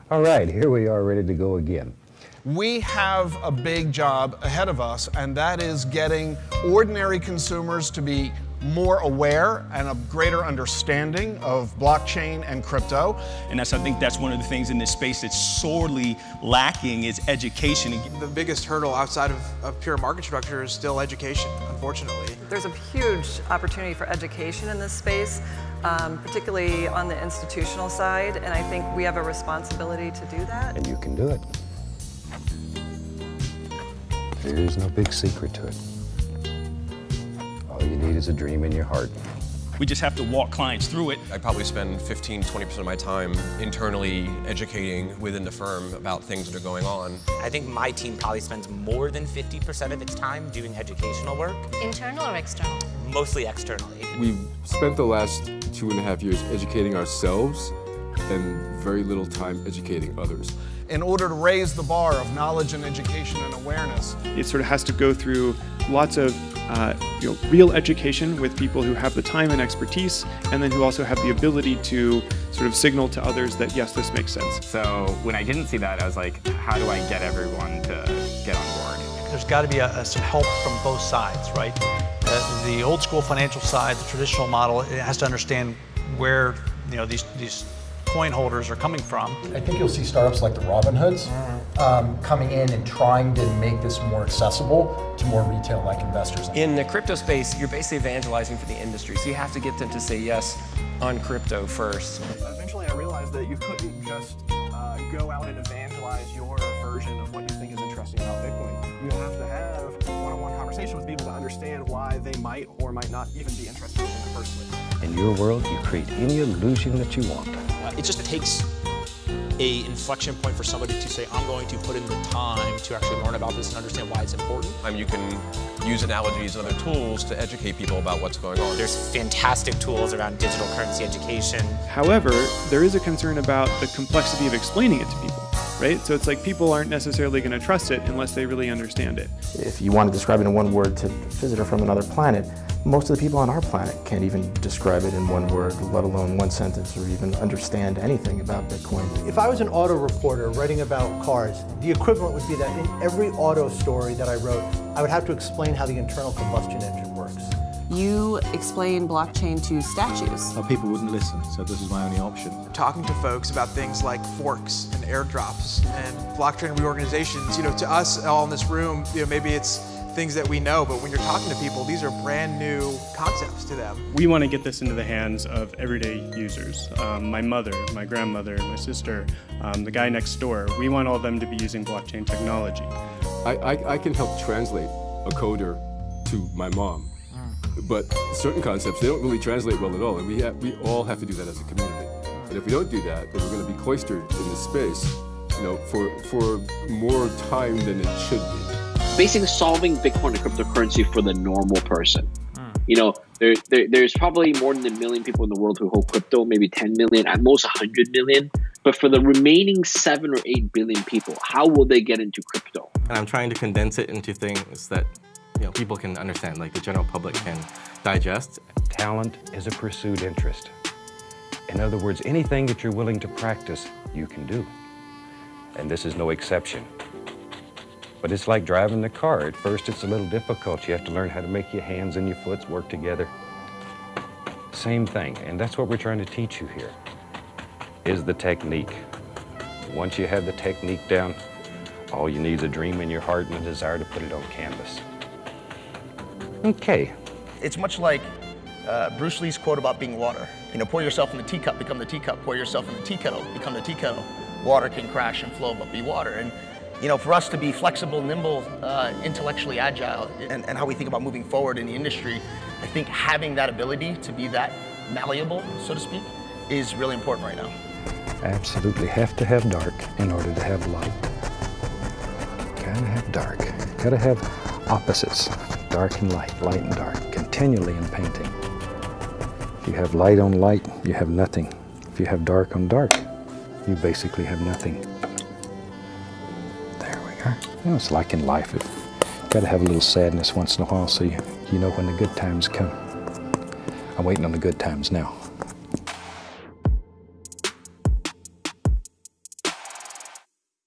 All right, here we are ready to go again. We have a big job ahead of us, and that is getting ordinary consumers to be more aware and a greater understanding of blockchain and crypto. And I think that's one of the things in this space that's sorely lacking is education. The biggest hurdle outside of pure market structure is still education, unfortunately. There's a huge opportunity for education in this space, particularly on the institutional side, and I think we have a responsibility to do that. And you can do it. There is no big secret to it. All you need is a dream in your heart. We just have to walk clients through it. I probably spend 15–20% of my time internally educating within the firm about things that are going on. I think my team probably spends more than 50% of its time doing educational work. Internal or external? Mostly externally. We've spent the last 2.5 years educating ourselves and very little time educating others. In order to raise the bar of knowledge and education and awareness, it sort of has to go through lots of real education with people who have the time and expertise, and then who also have the ability to sort of signal to others that yes, this makes sense. So when I didn't see that, I was like, how do I get everyone to get on board? There's got to be some help from both sides, right? The old school financial side, the traditional model, it has to understand where these coin holders are coming from. I think you'll see startups like the Robinhoods coming in and trying to make this more accessible to more retail-like investors. In the crypto space, you're basically evangelizing for the industry, so you have to get them to say yes on crypto first. Eventually I realized that you couldn't just go out and evangelize your version of what you think is interesting about Bitcoin. You have to have one-on-one conversation with people to understand why they might or might not even be interested in the first place. In your world, you create any illusion that you want. It just takes a inflection point for somebody to say, I'm going to put in the time to actually learn about this and understand why it's important. You can use analogies and other tools to educate people about what's going on. There's fantastic tools around digital currency education. However, there is a concern about the complexity of explaining it to people, right? So it's like people aren't necessarily going to trust it unless they really understand it. If you want to describe it in one word to a visitor from another planet, most of the people on our planet can't even describe it in one word, let alone one sentence, or even understand anything about Bitcoin. If I was an auto reporter writing about cars, the equivalent would be that in every auto story that I wrote, I would have to explain how the internal combustion engine works. You explain blockchain to statues. People wouldn't listen, so this is my only option. Talking to folks about things like forks and airdrops and blockchain reorganizations, to us all in this room, maybe it's things that we know, but when you're talking to people, these are brand new concepts to them. We want to get this into the hands of everyday users. My mother, my grandmother, my sister, the guy next door. We want all of them to be using blockchain technology. I can help translate a coder to my mom, but certain concepts, they don't really translate well at all, and we all have to do that as a community. And if we don't do that, then we're going to be cloistered in this space, for more time than it should be. Basically solving Bitcoin and cryptocurrency for the normal person. There's probably more than 1 million people in the world who hold crypto, maybe 10 million, at most 100 million. But for the remaining 7 or 8 billion people, how will they get into crypto? And I'm trying to condense it into things that people can understand, like the general public can digest. Talent is a pursued interest. In other words, anything that you're willing to practice, you can do. And this is no exception. But it's like driving the car. At first, it's a little difficult. You have to learn how to make your hands and your foot work together. Same thing, and that's what we're trying to teach you here, is the technique. Once you have the technique down, all you need is a dream in your heart and a desire to put it on canvas. Okay. It's much like Bruce Lee's quote about being water. Pour yourself in the teacup, become the teacup. Pour yourself in the tea kettle, become the tea kettle. Water can crash and flow, but be water. And for us to be flexible, nimble, intellectually agile, and how we think about moving forward in the industry, I think having that ability to be that malleable, so to speak, is really important right now. Absolutely have to have dark in order to have light. Gotta have dark. Gotta have opposites, dark and light and dark, continually in painting. If you have light on light, you have nothing. If you have dark on dark, you basically have nothing. It's like in life. You've got to have a little sadness once in a while so you know when the good times come. I'm waiting on the good times now.